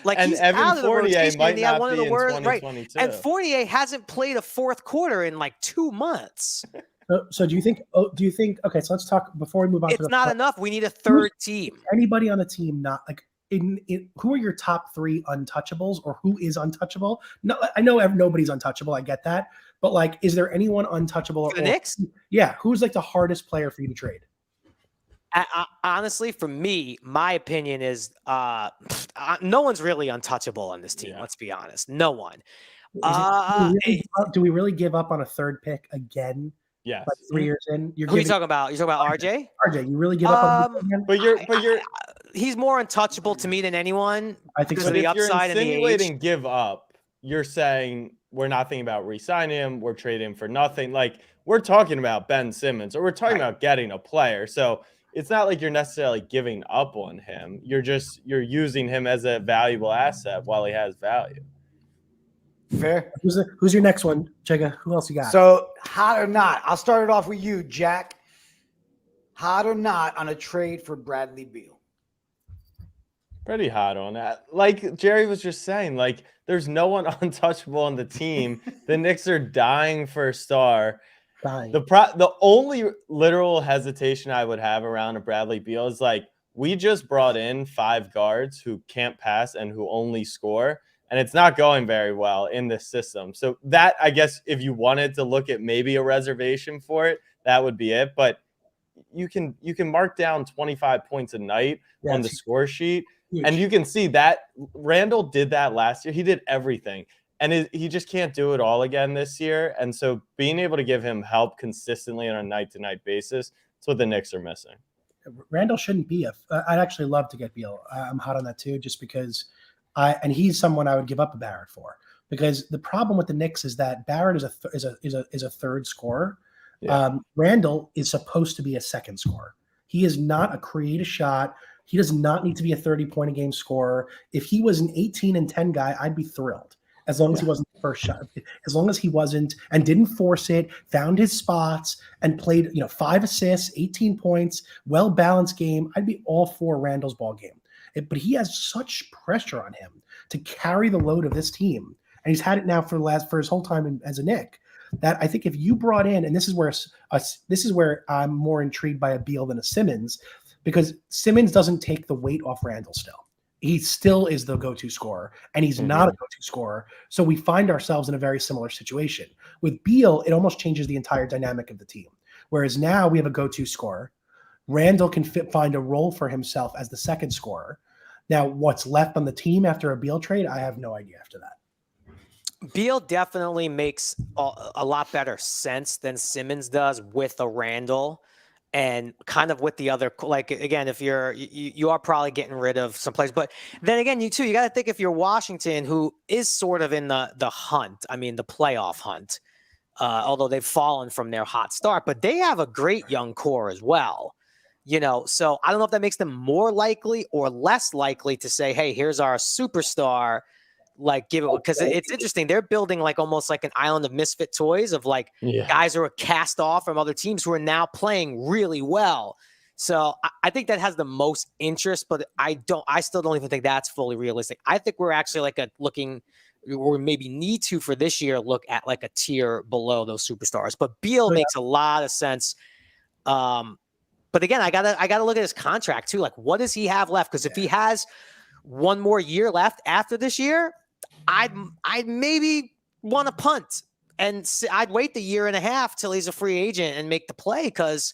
Like And he's Evan out of the Fournier rotation. might And he had not one of be the in worst, right? 2022. And Fournier hasn't played a fourth quarter in like 2 months. So do you think? Okay, so let's talk before we move on. It's not enough. We need a third team. Anybody on the team not like in who are your top 3 untouchables, or who is untouchable? No, I know nobody's untouchable. I get that, but like, is there anyone untouchable? For the Knicks? Yeah, who's like the hardest player for you to trade? Honestly, for me, my opinion is no one's really untouchable on this team. Yeah. Let's be honest. No one. Do we really give up on a third pick again? Yes. Like 3 years in, Who are you talking about? You talking about RJ? RJ, you really give up on him again? But you're he's more untouchable to me than anyone. I think because so. of But the if you're upside and the age. insinuating give up, you're saying we're not thinking about re-signing him, we're trading him for nothing. Like, we're talking about Ben Simmons, or we're talking about getting a player. So it's not like you're necessarily giving up on him. You're using him as a valuable asset while he has value. Fair. Who's your next one, Jigga? Who else you got? So, hot or not, I'll start it off with you, Jack. Hot or not on a trade for Bradley Beal? Pretty hot on that. Like Jerry was just saying, like, there's no one untouchable on the team. The Knicks are dying for a star. Dying. The only literal hesitation I would have around a Bradley Beal is like, we just brought in 5 guards who can't pass and who only score, and it's not going very well in this system. So that, I guess, if you wanted to look at maybe a reservation for it, that would be it. But you can mark down 25 points a night on the score sheet. Huge. And you can see that Randall did that last year. He did everything. And he just can't do it all again this year. And so being able to give him help consistently on a night-to-night basis, that's what the Knicks are missing. Randall shouldn't be I'd actually love to get Beal. I'm hot on that too, just because and he's someone I would give up a Barrett for. Because the problem with the Knicks is that Barrett is a third scorer. Yeah. Randall is supposed to be a second scorer. He is not a create a shot. He does not need to be a 30-point a game scorer. If he was an 18 and 10 guy, I'd be thrilled. As long as he wasn't the first shot, as long as he wasn't and didn't force it, found his spots and played, 5 assists, 18 points, well-balanced game, I'd be all for Randall's ball game. But he has such pressure on him to carry the load of this team. And he's had it now for his whole time as a Knick. that I think if you brought in, and this is where I'm more intrigued by a Beal than a Simmons, because Simmons doesn't take the weight off Randall still. He still is the go-to scorer, and he's not a go-to scorer. So we find ourselves in a very similar situation. With Beal, it almost changes the entire dynamic of the team. Whereas now we have a go-to scorer. Randall can find a role for himself as the second scorer. Now, what's left on the team after a Beal trade, I have no idea after that. Beal definitely makes a lot better sense than Simmons does with a Randall. And kind of with the other, like, again, if you are probably getting rid of some players, but then again, you got to think if you're Washington, who is sort of in the hunt, I mean, the playoff hunt, although they've fallen from their hot start, but they have a great young core as well, so I don't know if that makes them more likely or less likely to say, hey, here's our superstar. Like, give it, because it's interesting. They're building like almost like an island of misfit toys of like guys who are cast off from other teams who are now playing really well. So I think that has the most interest, but I still don't even think that's fully realistic. I think we're actually like or maybe need to for this year look at like a tier below those superstars. But Beal makes a lot of sense. But again, I gotta look at his contract too. Like, what does he have left? Because if he has one more year left after this year, I'd maybe want to punt, and I'd wait the year and a half till he's a free agent and make the play. Because,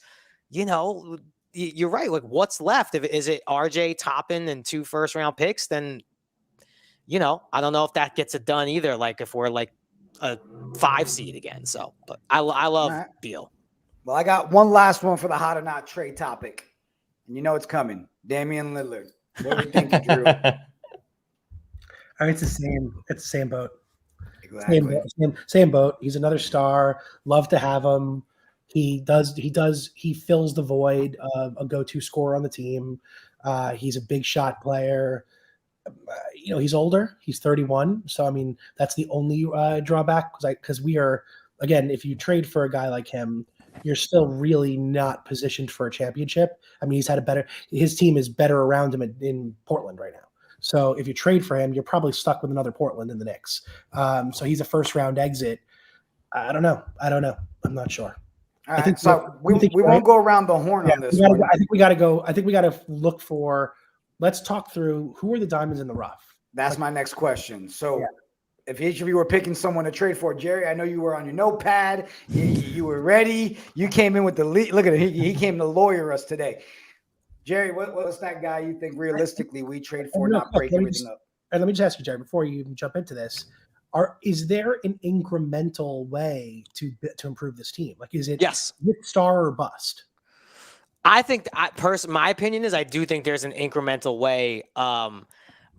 you're right. Like, what's left? Is it RJ Toppin and 2 first-round picks? Then, I don't know if that gets it done either. Like, if we're like a 5 seed again. So, but I love Beal. Well, I got one last one for the hot or not trade topic, and it's coming. Damien Littler. What do you think, Drew? It's the same boat. Exactly. Same boat. He's another star. Love to have him. He fills the void of a go-to scorer on the team. He's a big shot player. He's older. He's 31. So, I mean, that's the only drawback, because we are, again, if you trade for a guy like him, you're still really not positioned for a championship. I mean, his team is better around him in Portland right now. So if you trade for him, you're probably stuck with another Portland in the Knicks. So he's a first round exit. I don't know. I'm not sure. All right, so we won't go around the horn on this one. I think we got to look for, let's talk through who are the diamonds in the rough. That's my next question. So if each of you were picking someone to trade for, Jerry, I know you were on your notepad. You were ready. You came in with the lead. Look at it. He came to lawyer us today. Jerry, what's that guy you think realistically we trade for, not break everything up? And let me just ask you, Jerry, before you even jump into this, is there an incremental way to improve this team? Like, is it star or bust? I think my opinion is I do think there's an incremental way.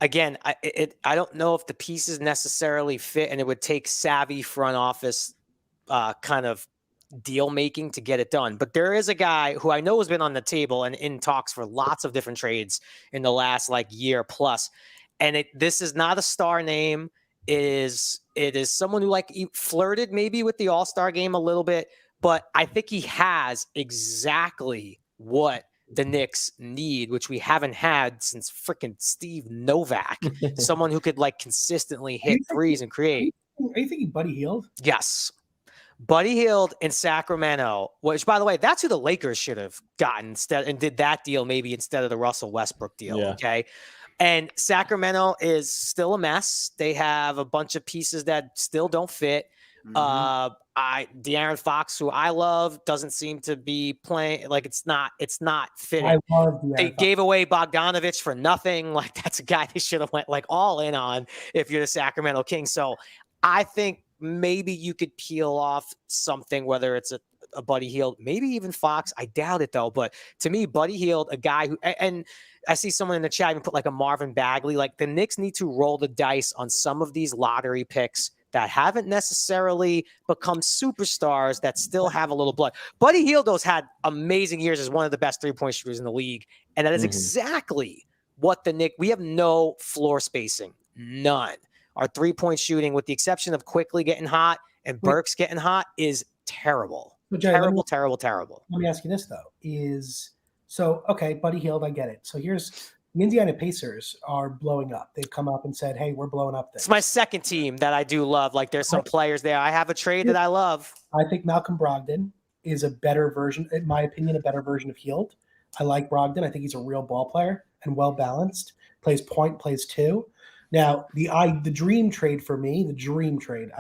Again, I don't know if the pieces necessarily fit, and it would take savvy front office kind of deal making to get it done. But there is a guy who I know has been on the table and in talks for lots of different trades in the last year plus. And this is not a star name. It is someone who flirted maybe with the All-Star game a little bit, but I think he has exactly what the Knicks need, which we haven't had since freaking Steve Novak. Someone who could consistently hit threes and create. Are you thinking Buddy Hield? Yes. Buddy Hield in Sacramento, which, by the way, that's who the Lakers should have gotten instead and did that deal maybe instead of the Russell Westbrook deal. Yeah. Okay. And Sacramento is still a mess. They have a bunch of pieces that still don't fit. De'Aaron Fox, who I love, doesn't seem to be playing. It's not fitting. I love they gave away Bogdanovich for nothing. That's a guy they should have went all in on if you're the Sacramento Kings. So I think maybe you could peel off something, whether it's a Buddy Hield, maybe even Fox. I doubt it though. But to me, Buddy Hield, a guy who, and I see someone in the chat even put a Marvin Bagley. The Knicks need to roll the dice on some of these lottery picks that haven't necessarily become superstars that still have a little blood. Buddy Hield had amazing years as one of the best 3-point shooters in the league. And that is exactly what the Knicks, we have no floor spacing, none. Our 3-point shooting, with the exception of Quickly getting hot and Burks getting hot, is terrible. Jerry, terrible. Let me ask you this though: okay, Buddy Hield, I get it. So here's the Indiana Pacers are blowing up. They've come up and said, "Hey, we're blowing up." It's my second team that I do love. Like there's some players there. I have a trade that I love. I think Malcolm Brogdon is a better version, in my opinion, a better version of Hield. I like Brogdon. I think he's a real ball player and well balanced. Plays point, plays two. Now the dream trade for me, the dream trade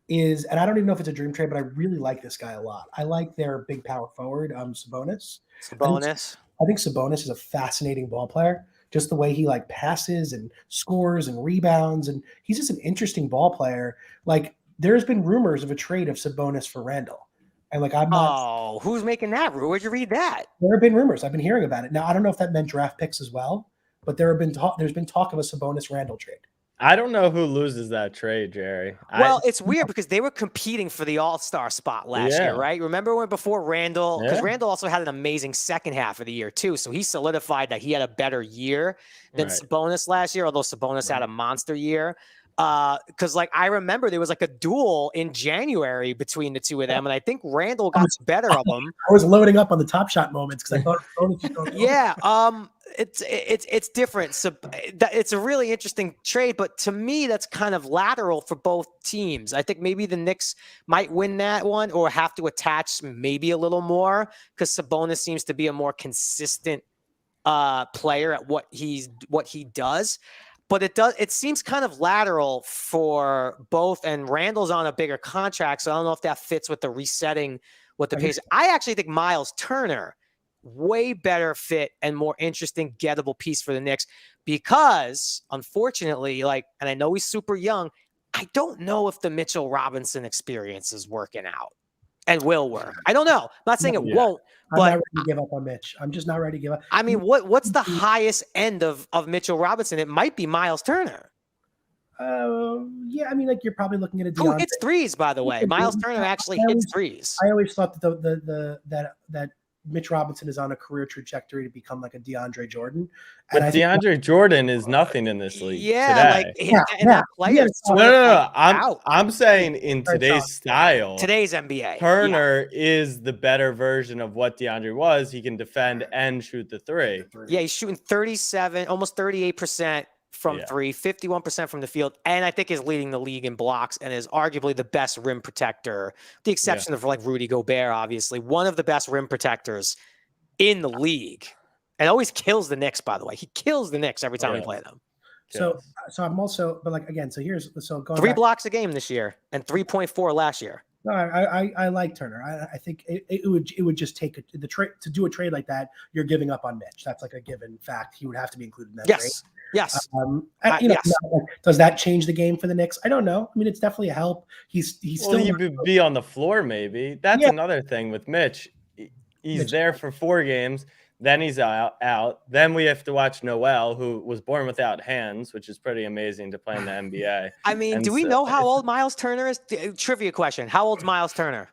is, and I don't even know if it's a dream trade, but I really like this guy a lot. I like their big power forward, Sabonis. I think Sabonis is a fascinating ball player. Just the way he like passes and scores and rebounds, and he's just an interesting ball player. Like there's been rumors of a trade of Sabonis for Randall, and like I'm not. Oh, who's making that rumor? Where'd you read that? There have been rumors. I've been hearing about it. Now I don't know if that meant draft picks as well, but there's been talk of a Sabonis Randall trade. I don't know who loses that trade, Jerry. Well, it's weird because they were competing for the All-Star spot last year, right? Remember when before Randall, because Randall also had an amazing second half of the year too. So he solidified that he had a better year than Sabonis last year, although Sabonis had a monster year. Because like I remember there was like a duel in January between the two of them, and I think Randall got the better of them. I was loading up on the Top Shot moments because I thought Sabonis was going it's different. So it's a really interesting trade, but to me, that's kind of lateral for both teams. I think maybe the Knicks might win that one or have to attach maybe a little more because Sabonis seems to be a more consistent player at what he does. But it seems kind of lateral for both, and Randall's on a bigger contract, so I don't know if that fits with the resetting with the Pacers. I actually think Miles Turner way better fit and more interesting gettable piece for the Knicks because unfortunately, like, and I know he's super young, I don't know if the Mitchell Robinson experience is working out and will work. I don't know. I'm not saying it won't, but I'm not ready to give up on Mitch. I'm just not ready to give up. I mean, what's the highest end of Mitchell Robinson? It might be Miles Turner. Yeah, I mean, like you're probably looking at a Who hits threes, by the way. Miles Turner actually hits threes. I always thought that that Mitch Robinson is on a career trajectory to become like a DeAndre Jordan. But DeAndre Jordan is nothing in this league today. That player. No. I'm saying in today's style, today's NBA, Turner is the better version of what DeAndre was. He can defend and shoot the three. Yeah, he's shooting 37, almost 38% from three, 51% from the field, and I think is leading the league in blocks and is arguably the best rim protector, the exception of like Rudy Gobert, obviously, one of the best rim protectors in the league, and always kills the Knicks, by the way. He kills the Knicks every time we play them. So I'm also, but like, again, going 3 blocks a game this year and 3.4 last year. No, I like Turner. I think it would just take the trade to do a trade like that. You're giving up on Mitch. That's like a given fact. He would have to be included in that trade. Yes. Does that change the game for the Knicks? I don't know. I mean, it's definitely a help. He's still he'd be on the floor. Maybe that's another thing with Mitch. He's there for 4 games. Then he's out. Then we have to watch Noel, who was born without hands, which is pretty amazing to play in the NBA. I mean, do we know how old Miles Turner is? Trivia question. How old's Miles Turner?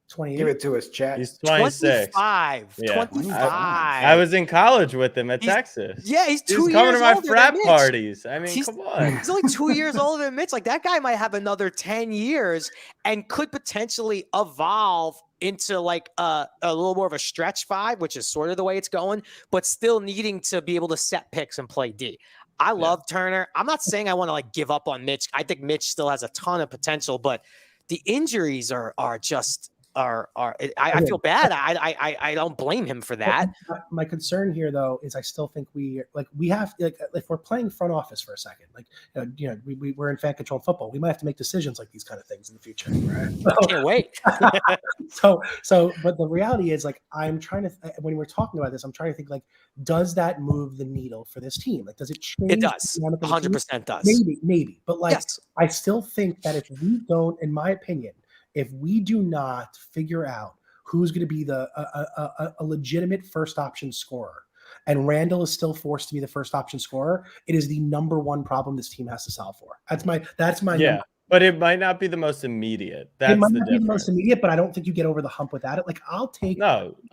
28. Give it to us, chat. He's 26. 25. Yeah. 25. I was in college with him at Texas. Yeah, he's 2 years older. He's coming to my frat parties. I mean, come on. He's only 2 years older than Mitch. Like, that guy might have another 10 years and could potentially evolve into like a little more of a stretch 5, which is sort of the way it's going, but still needing to be able to set picks and play D. I love Turner. I'm not saying I want to like give up on Mitch. I think Mitch still has a ton of potential, but the injuries are just I feel bad. I don't blame him for that. My concern here, though, is I still think we have like if we're playing front office for a second, like we're in fan control football, we might have to make decisions like these kind of things in the future. Right? I can't wait. But the reality is, like, I'm trying to when we're talking about this, I'm trying to think like, does that move the needle for this team? Like, does it change? It does. 100% does. Maybe, but like, I still think that if we don't, in my opinion, if we do not figure out who's going to be a legitimate first option scorer, and Randall is still forced to be the first option scorer, it is the number one problem this team has to solve for. That's my number. But it might not be the most immediate. That's it might not be the most immediate, but I don't think you get over the hump without it. Like, I'll take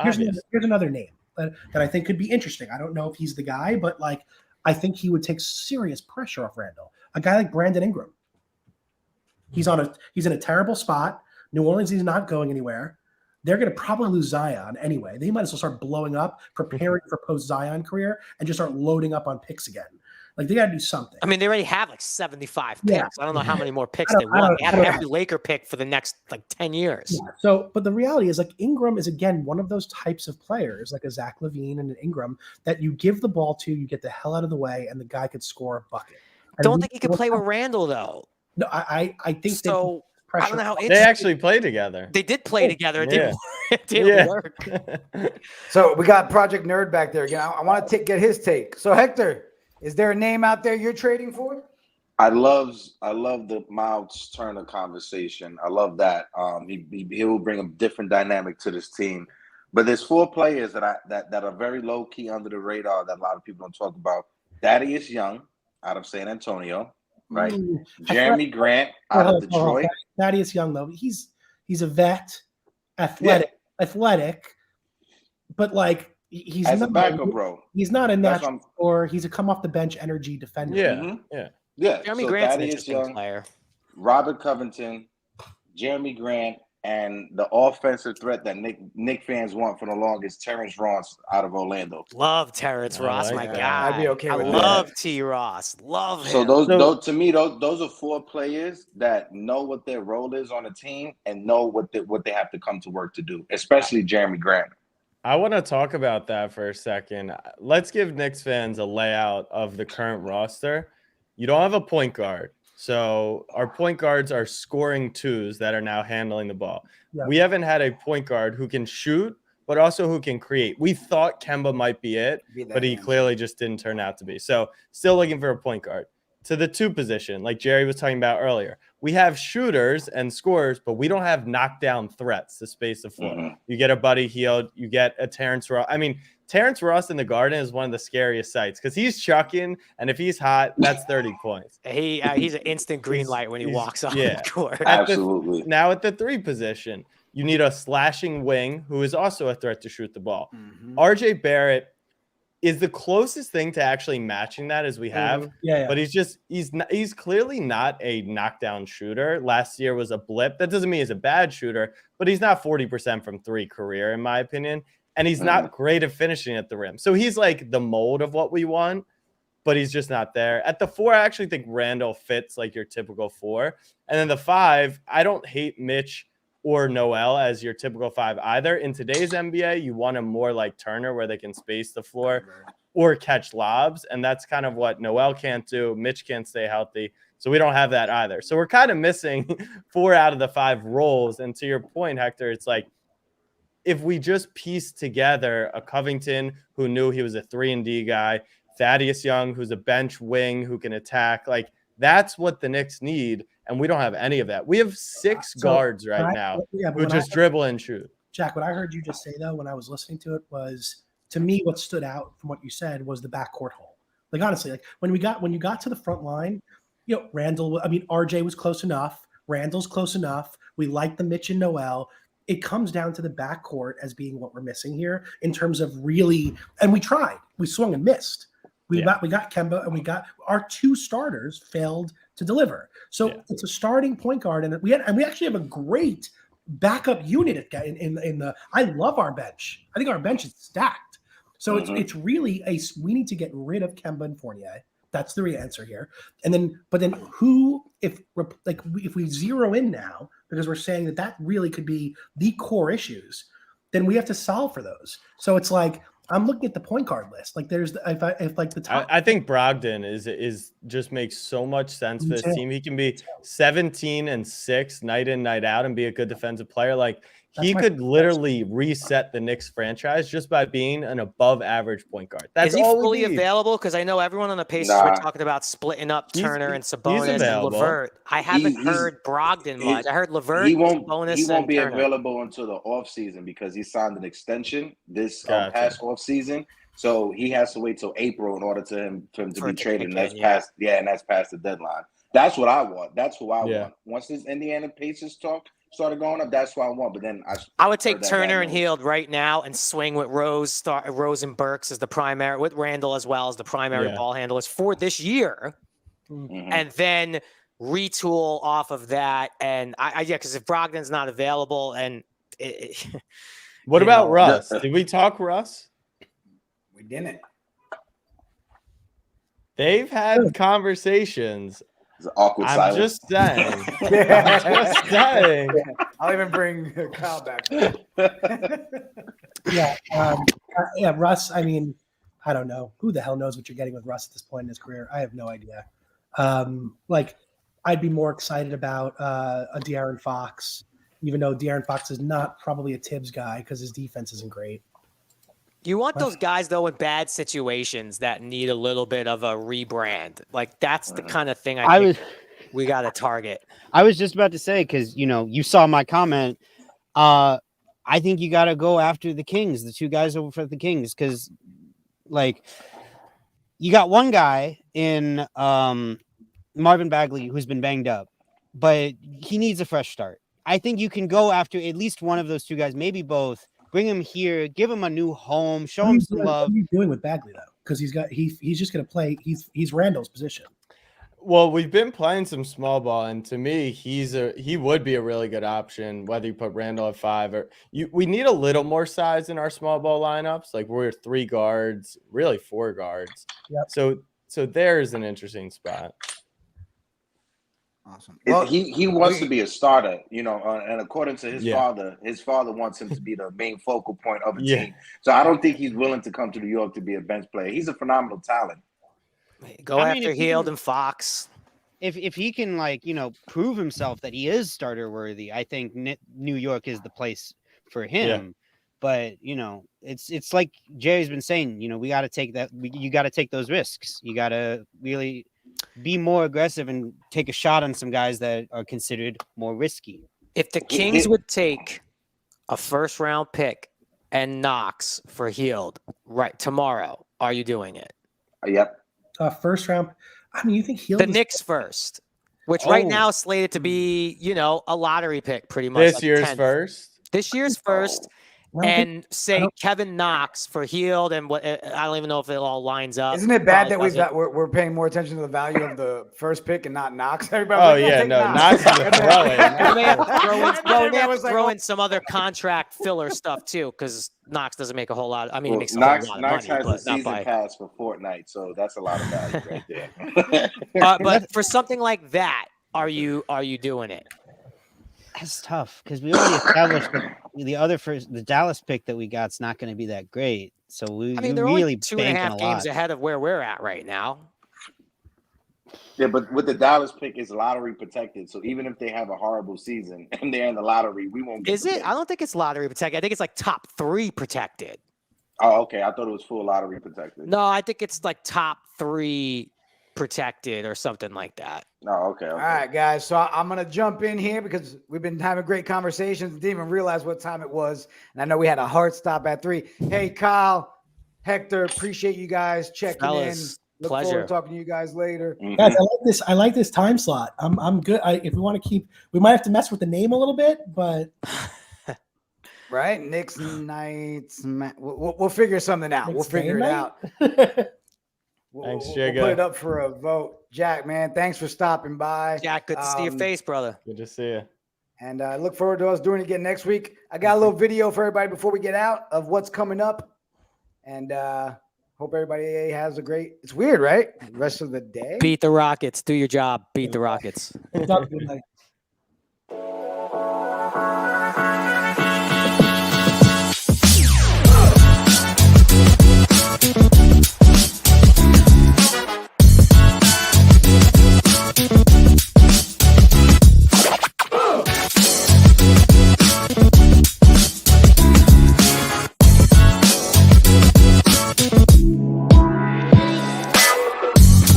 here's another name that I think could be interesting. I don't know if he's the guy, but like, I think he would take serious pressure off Randall. A guy like Brandon Ingram. He's in a terrible spot. New Orleans is not going anywhere. they're going to probably lose Zion anyway. They might as well start blowing up, preparing for post-Zion career, and just start loading up on picks again. Like, they got to do something. I mean, they already have like 75 Yeah. picks. I don't know how many more picks I they don't- I want. don't- They I have don't every Laker pick for the next like 10 years. Yeah. So, but the reality is, like, Ingram is again one of those types of players, like a Zach LaVine and an Ingram, that you give the ball to, you get the hell out of the way, and the guy could score a bucket. And Don't we- think he could play with Randall though. No, I think So I don't know how They interesting. actually play together. They did play together. It Yeah. didn't, it didn't work. So we got Project Nerd back there again. I want to get his take. So Hector, is there a name out there you're trading for? I love the Miles Turner conversation. I love that. He will bring a different dynamic to this team. But there's 4 players that are very low key under the radar that a lot of people don't talk about. Thaddeus Young out of San Antonio, right? Jeremy Grant out of Detroit. Thaddeus Young, though, he's a vet, athletic, but like he's As not a backup, bro. He's not a That's natural, or he's a come off the bench energy defender. Yeah. Jeremy So Grant's an Thaddeus interesting Young, player. Robert Covington, Jeremy Grant, and the offensive threat that Nick fans want for the longest, Terrence Ross out of Orlando. Love Terrence I Ross, like my that. guy. I'd be okay I with that. love T. Ross. Love him. So those to me, those are 4 players that know what their role is on the team and know what they have to come to work to do, especially Jeremy Grant. I want to talk about that for a second. Let's give Knicks fans a layout of the current roster. You don't have a point guard. So our point guards are scoring 2s that are now handling the ball. Yeah. We haven't had a point guard who can shoot, but also who can create. We thought Kemba might be it, but he clearly just didn't turn out to be. So still looking for a point guard. To the 2 position, like Jerry was talking about earlier, we have shooters and scorers, but we don't have knockdown threats to space the floor. Mm-hmm. You get a Buddy Hield, you get a Terrence Ross. I mean, Terrence Ross in the Garden is one of the scariest sights because he's chucking, and if he's hot, that's 30 points. He's an instant green light when he walks off the court. Absolutely. Now at the 3 position, you need a slashing wing who is also a threat to shoot the ball. RJ Barrett is the closest thing to actually matching that as we have. But he's clearly not a knockdown shooter. Last year was a blip. That doesn't mean he's a bad shooter, but he's not 40% from 3 career, in my opinion. And he's not great at finishing at the rim. So he's like the mold of what we want, but he's just not there. At the 4, I actually think Randall fits like your typical 4. And then the 5, I don't hate Mitch or Noel as your typical 5 either. In today's NBA, you want him more like Turner where they can space the floor or catch lobs. And that's kind of what Noel can't do. Mitch can't stay healthy. So we don't have that either. So we're kind of missing 4 out of the 5 roles. And to your point, Hector, it's like, if we just piece together a Covington who knew he was a 3-and-D guy, Thaddeus Young, who's a bench wing who can attack, like that's what the Knicks need. And we don't have any of that. We have 6 guards right now who just dribble and shoot. Jack, what I heard you just say, though, when I was listening to it was, to me, what stood out from what you said was the backcourt hole. Like, honestly, like when you got to the front line, you know, RJ was close enough. Randall's close enough. We like the Mitch and Noel. It comes down to the backcourt as being what we're missing here in terms of really, and we tried. We swung and missed. We got Kemba, and we got our 2 starters failed to deliver. So it's a starting point guard, and we actually have a great backup unit in the. I love our bench. I think our bench is stacked. So it's really we need to get rid of Kemba and Fournier. That's the answer here. And then, who, if we zero in now, because we're saying that really could be the core issues, then we have to solve for those. So it's like, I'm looking at the point guard list. Like there's the top. I think Brogdon is just makes so much sense for this team. He can be 17-6 night in, night out and be a good defensive player. Like he could literally reset the Knicks franchise just by being an above average point guard. That's Is he all fully we need. available? Because I know everyone on the Pacers were talking about splitting up Turner and Sabonis and LeVert. I haven't heard Brogdon much. I heard LeVert, Sabonis, he won't be Turner. available until the offseason because he signed an extension this past offseason. So he has to wait till April in order for him to be traded. And that's past the deadline. That's what I want. That's who I want. Once this Indiana Pacers talk started going up, that's what I want. But then I would take Turner and Hield right now and swing with Rose and Burks as the primary, with Randall as well as the primary ball handlers for this year, and then retool off of that. And because if Brogdon's not available and What you about know, Russ? Did we talk Russ? We didn't. They've had conversations. It's an awkward I'm silence. just saying. I'm just saying. I'll even bring Kyle back. Yeah, Russ. I mean, I don't know. Who the hell knows what you're getting with Russ at this point in his career? I have no idea. Like, I'd be more excited about a De'Aaron Fox, even though De'Aaron Fox is not probably a Tibbs guy because his defense isn't great. You want those guys, though, in bad situations that need a little bit of a rebrand. Like, that's the kind of thing I think we got to target. I was just about to say, because, you saw my comment. I think you got to go after the Kings, the two guys over for the Kings, because, like, you got one guy in Marvin Bagley who's been banged up, but he needs a fresh start. I think you can go after at least one of those two guys, maybe both. Bring him here, give him a new home, show him some love. What are you doing with Bagley though? Because he's just going to play. He's Randall's position. Well, we've been playing some small ball, and to me, he would be a really good option. Whether you put Randall at 5 or we need a little more size in our small ball lineups. Like we're 3 guards, really 4 guards. Yep. So there's an interesting spot. Awesome. Well, he wants to be a starter, and according to his father wants him to be the main focal point of a team. So I don't think he's willing to come to New York to be a bench player. He's a phenomenal talent. Go after Hield and Fox. If he can, prove himself that he is starter worthy, I think New York is the place for him. Yeah. But it's like Jerry's been saying. We got to take that. You got to take those risks. You got to really be more aggressive and take a shot on some guys that are considered more risky. If the Kings would take a first-round pick and Knox for Hield right tomorrow, are you doing it? Yep. First round. I mean, you think Hield? The Knicks first, which right now is slated to be, a lottery pick, pretty much. This year's 10th. First. This year's first. And say Kevin Knox for Hield, and what I don't even know if it all lines up. Isn't it bad that we're paying more attention to the value of the first pick and not Knox? Everybody, Knox is a throw-in. Throw in some other contract filler stuff too, because Knox doesn't make a whole lot. He makes a Knox, whole lot of money, has but a season pass for Fortnite, so that's a lot of value right there. But for something like that, are you doing it? That's tough because we already established that the Dallas pick that we got is not going to be that great. So they're really only 2.5 games ahead of where we're at right now. Yeah, but with the Dallas pick, it's lottery protected. So even if they have a horrible season and they're in the lottery, we won't get. Is it? I don't think it's lottery protected. I think it's like top 3 protected. Oh, okay. I thought it was full lottery protected. No, I think it's like top 3 protected or something like that. Oh, okay. All right, guys. So I'm going to jump in here because we've been having great conversations. Didn't even realize what time it was. And I know we had a hard stop at 3. Hey, Kyle, Hector, appreciate you guys checking in. Look forward to talking to you guys later. Mm-hmm. Guys, I like this time slot. I'm good. If we want to keep, we might have to mess with the name a little bit, but right, Knicks Nights. We'll figure something out. We'll figure it out. Thanks, Jigga. We'll put it up for a vote. Jack, man, thanks for stopping by. Jack, good to see your face, brother. Good to see you. And I look forward to us doing it again next week. I got a little video for everybody before we get out of what's coming up. And hope everybody has a great, it's weird, right? Rest of the day. Beat the Rockets. Do your job. Beat the Rockets.